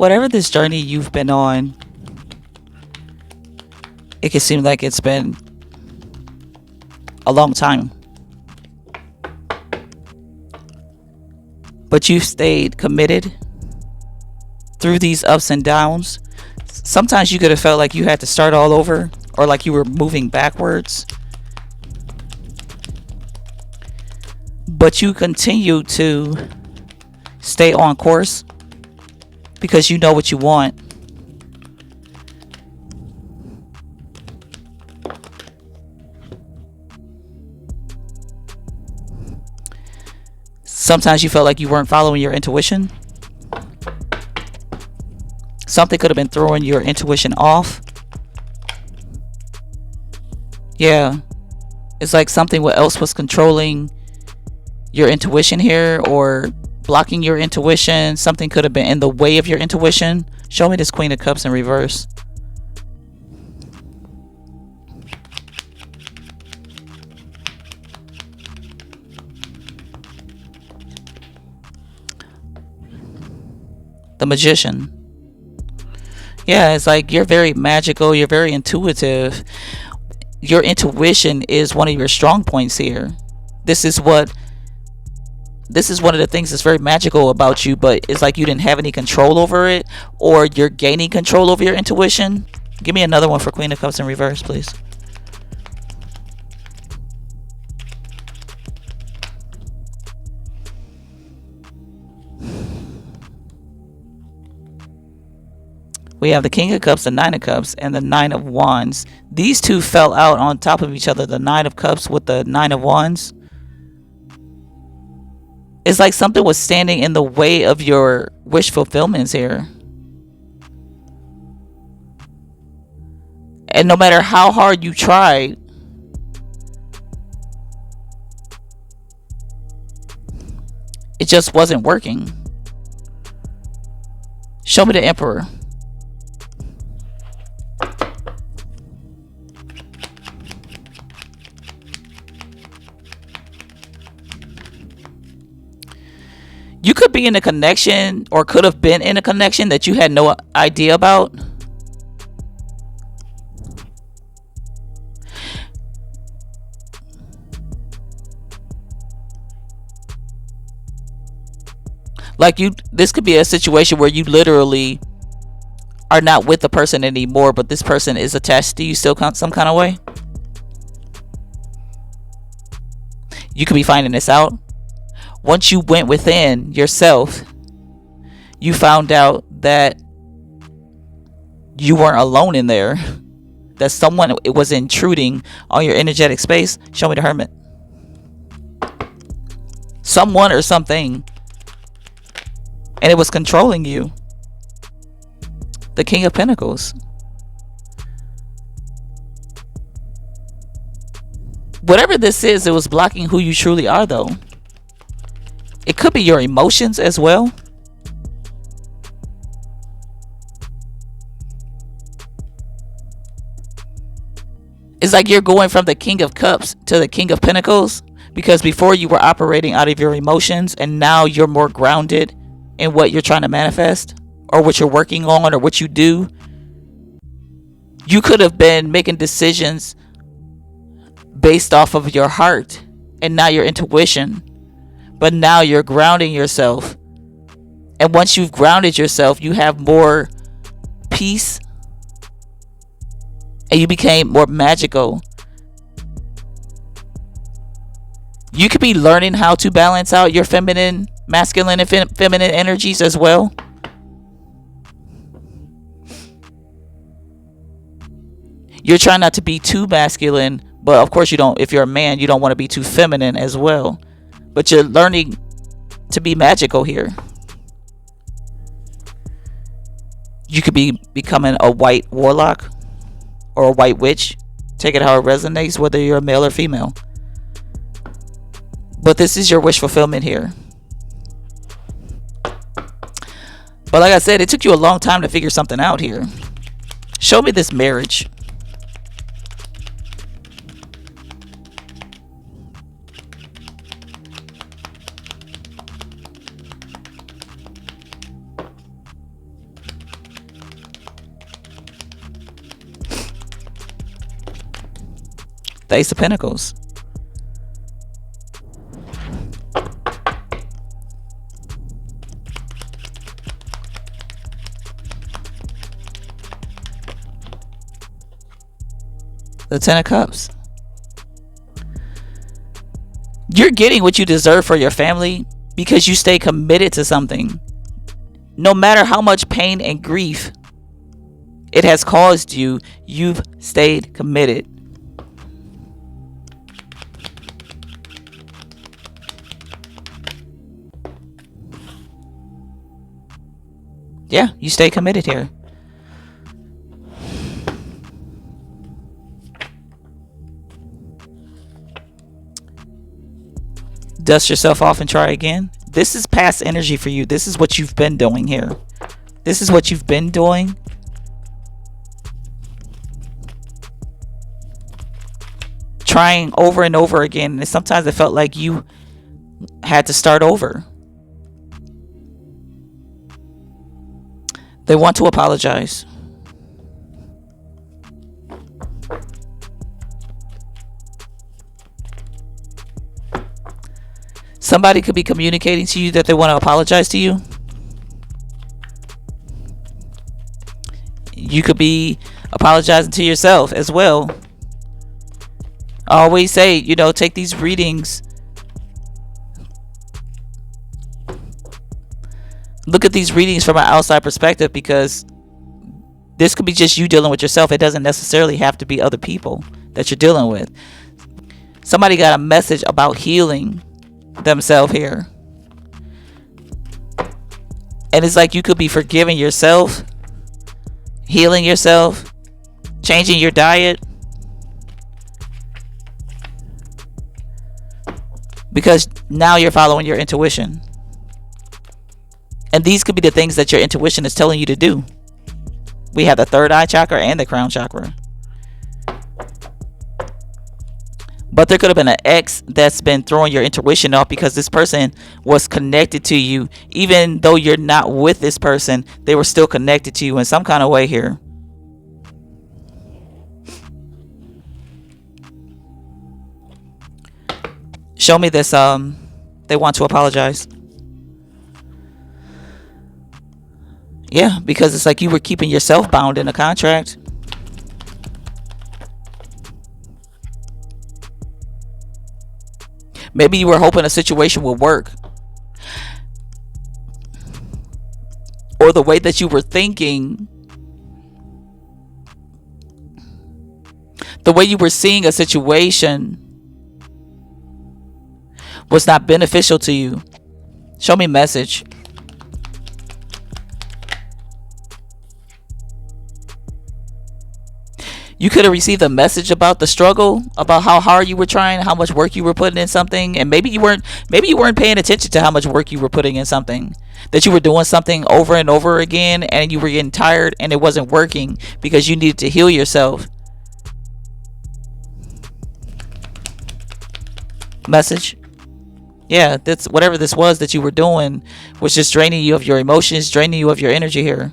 Whatever this journey you've been on, it can seem like it's been a long time. But you've stayed committed through these ups and downs. Sometimes you could have felt like you had to start all over, or like you were moving backwards. But you continue to stay on course because you know what you want. Sometimes you felt like you weren't following your intuition. Something could have been throwing your intuition off. Yeah. It's like something else was controlling your intuition here, or blocking your intuition. Something could have been in the way of your intuition. Show me this Queen of Cups in reverse. The Magician. Yeah, it's like you're very magical, you're very intuitive. Your intuition is one of your strong points here. This is one of the things that's very magical about you, but it's like you didn't have any control over it, or you're gaining control over your intuition. Give me another one for Queen of Cups in reverse, please. We have the King of Cups, the Nine of Cups, and the Nine of Wands. These two fell out on top of each other, the Nine of Cups with the Nine of Wands. It's like something was standing in the way of your wish fulfillments here. And no matter how hard you tried, it just wasn't working. Show me the Emperor. You could be in a connection, or could have been in a connection that you had no idea about. Like this could be a situation where you literally are not with the person anymore, but this person is attached to you still some kind of way. You could be finding this out. Once you went within yourself, you found out that you weren't alone in there. That someone was intruding on your energetic space. Show me the Hermit. Someone or something. And it was controlling you. The King of Pentacles. Whatever this is, it was blocking who you truly are, though. It could be your emotions as well. It's like you're going from the King of Cups to the King of Pentacles, because before you were operating out of your emotions, and now you're more grounded in what you're trying to manifest, or what you're working on, or what you do. You could have been making decisions based off of your heart and not your intuition. But now you're grounding yourself. And once you've grounded yourself, you have more peace. And you became more magical. You could be learning how to balance out your feminine, masculine, and feminine energies as well. You're trying not to be too masculine, but of course you don't. If you're a man, you don't want to be too feminine as well. But you're learning to be magical here. You could be becoming a white warlock or a white witch. Take it how it resonates, whether you're a male or female. But this is your wish fulfillment here. But like I said, it took you a long time to figure something out here. Show me this marriage. The Ace of Pentacles. The Ten of Cups. You're getting what you deserve for your family because you stay committed to something. No matter how much pain and grief it has caused you, you've stayed committed. Yeah, you stay committed here. Dust yourself off and try again. This is past energy for you. This is what you've been doing here. This is what you've been doing. Trying over and over again. And sometimes it felt like you had to start over. They want to apologize. Somebody could be communicating to you that they want to apologize to you. You could be apologizing to yourself as well. I always say, you know, take these readings. Look at these readings from an outside perspective, because this could be just you dealing with yourself. It doesn't necessarily have to be other people that you're dealing with. Somebody got a message about healing themselves here. And it's like you could be forgiving yourself, healing yourself, changing your diet. Because now you're following your intuition. And these could be the things that your intuition is telling you to do. We have the third eye chakra and the crown chakra. But there could have been an ex that's been throwing your intuition off because this person was connected to you. Even though you're not with this person, they were still connected to you in some kind of way here. Show me this. They want to apologize. Yeah, because it's like you were keeping yourself bound in a contract. Maybe you were hoping a situation would work. Or the way that you were thinking, the way you were seeing a situation was not beneficial to you. Show me message. You could have received a message about the struggle, about how hard you were trying, how much work you were putting in something, and maybe you weren't paying attention to how much work you were putting in something. That you were doing something over and over again and you were getting tired and it wasn't working because you needed to heal yourself. Message. Yeah, that's whatever this was that you were doing was just draining you of your emotions, draining you of your energy here.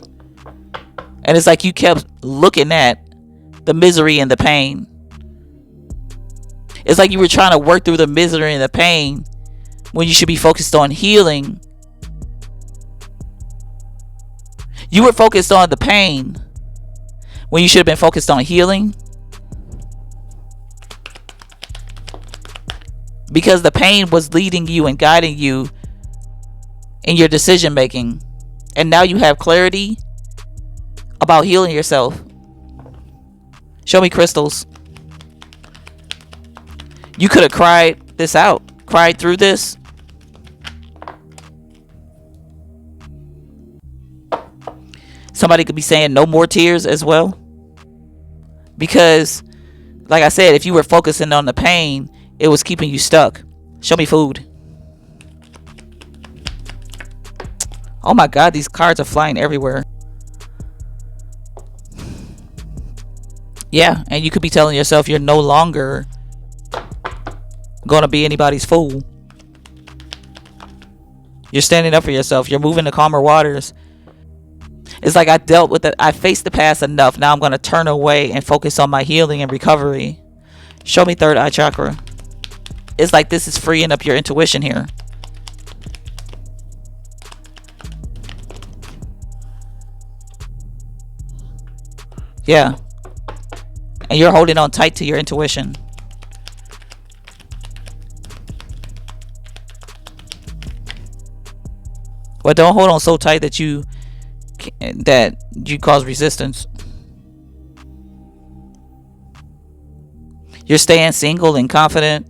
And it's like you kept looking at the misery and the pain. It's like you were trying to work through the misery and the pain when you should be focused on healing. You were focused on the pain when you should have been focused on healing. Because the pain was leading you and guiding you in your decision making. And now you have clarity about healing yourself. Show me crystals. You could have cried this out. Cried through this. Somebody could be saying no more tears as well. Because, like I said, if you were focusing on the pain, it was keeping you stuck. Show me food. Oh my God, these cards are flying everywhere. Yeah, and you could be telling yourself you're no longer going to be anybody's fool. You're standing up for yourself. You're moving to calmer waters. It's like I dealt with it. I faced the past enough. Now I'm going to turn away and focus on my healing and recovery. Show me third eye chakra. It's like this is freeing up your intuition here. Yeah. And you're holding on tight to your intuition. But don't hold on so tight that you cause resistance. You're staying single and confident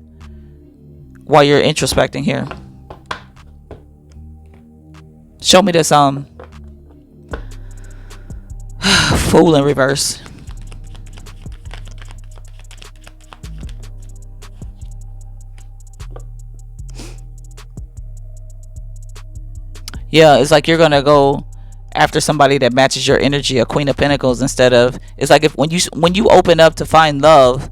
while you're introspecting here. Show me this fool in reverse. Yeah, it's like you're gonna go after somebody that matches your energy, a Queen of Pentacles, instead of, it's like if when you open up to find love,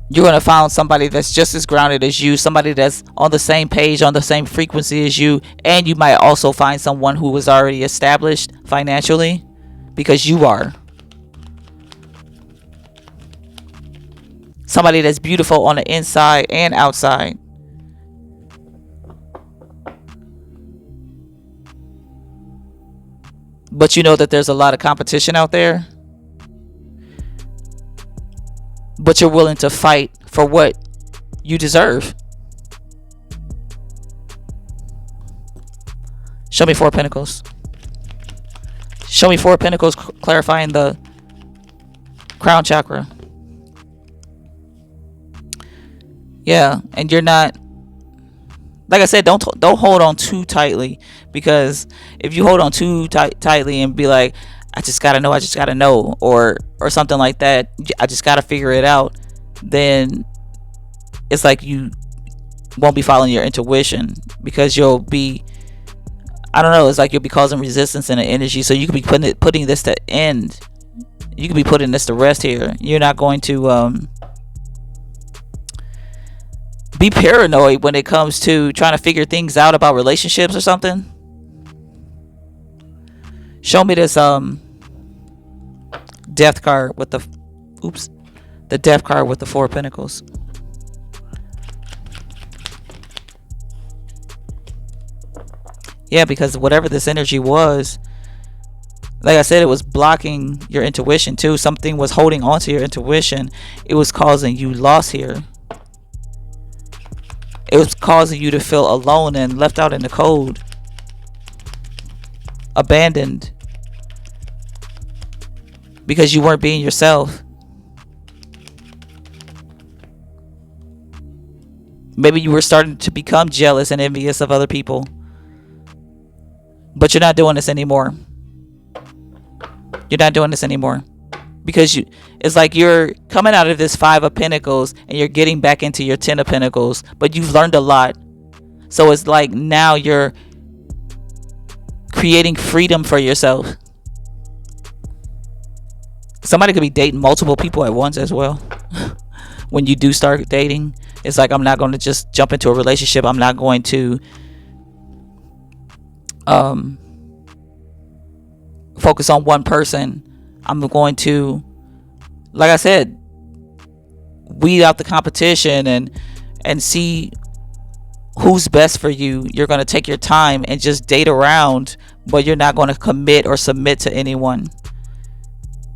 you're gonna find somebody that's just as grounded as you, somebody that's on the same page, on the same frequency as you, and you might also find someone who was already established financially because you are. Somebody that's beautiful on the inside and outside. But you know that there's a lot of competition out there. But you're willing to fight for what you deserve. Show me Four of Pentacles. Show me Four of Pentacles, clarifying the crown chakra. Yeah, and you're not, like I said, don't hold on too tightly, because if you hold on too tightly and be like, I just gotta know, or something like that, I just gotta figure it out, then it's like you won't be following your intuition, because you'll be, I don't know, it's like you'll be causing resistance in the energy. So you could be putting this to end. You could be putting this to rest here. You're not going to be paranoid when it comes to trying to figure things out about relationships or something. Show me this death card with the death card with the Four of Pentacles. Yeah, because whatever this energy was, like I said, it was blocking your intuition too. Something was holding on to your intuition. It was causing you loss here. It was causing you to feel alone and left out in the cold. Abandoned. Because you weren't being yourself. Maybe you were starting to become jealous and envious of other people. But you're not doing this anymore. You're not doing this anymore. Because it's like you're coming out of this Five of Pentacles and you're getting back into your Ten of Pentacles. But you've learned a lot. So it's like now you're creating freedom for yourself. Somebody could be dating multiple people at once as well. When you do start dating, it's like, I'm not going to just jump into a relationship. I'm not going to focus on one person. I'm going to, like I said, weed out the competition and see who's best for you. You're going to take your time and just date around, but you're not going to commit or submit to anyone.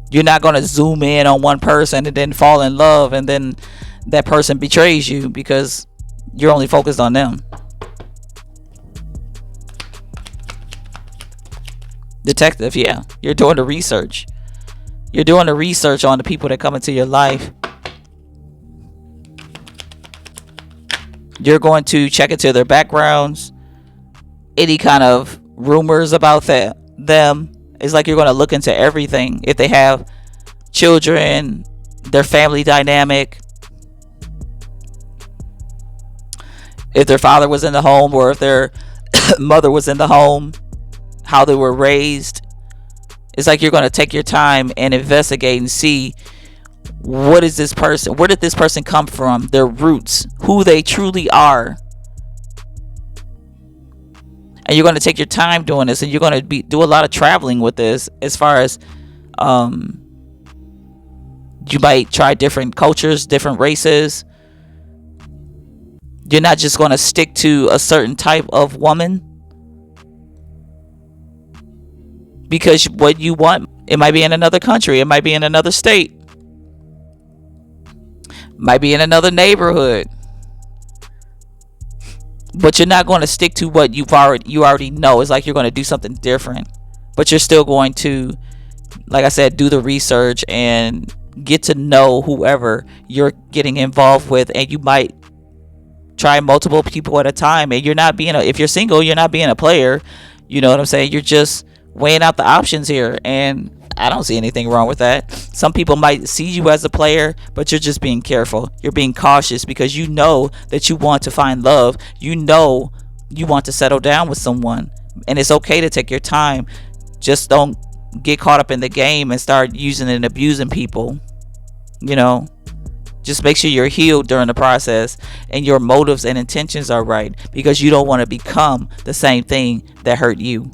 You're not going to zoom in on one person and then fall in love, and then that person betrays you because you're only focused on them. Detective, yeah. You're doing the research. You're doing the research on the people that come into your life. You're going to check into their backgrounds. Any kind of rumors about them. It's like you're going to look into everything. If they have children, their family dynamic. If their father was in the home, or if their mother was in the home. How they were raised. It's like you're going to take your time and investigate and see, what is this person, where did this person come from, their roots, who they truly are. And you're going to take your time doing this, and you're going to do a lot of traveling with this, as far as You might try different cultures, different races. You're not just going to stick to a certain type of woman because what you want, it might be in another country, it might be in another state, might be in another neighborhood, but you're not going to stick to what you already know. It's like you're going to do something different, but you're still going to, like I said, do the research and get to know whoever you're getting involved with. And you might try multiple people at a time, and you're not being if you're single, you're not being a player. You know what I'm saying? You're just weighing out the options here, and I don't see anything wrong with that. Some people might see you as a player, but you're just being careful. You're being cautious because you know that you want to find love. You know you want to settle down with someone, and it's okay to take your time. Just don't get caught up in the game and start using and abusing people. You know, just make sure you're healed during the process and your motives and intentions are right, because you don't want to become the same thing that hurt you.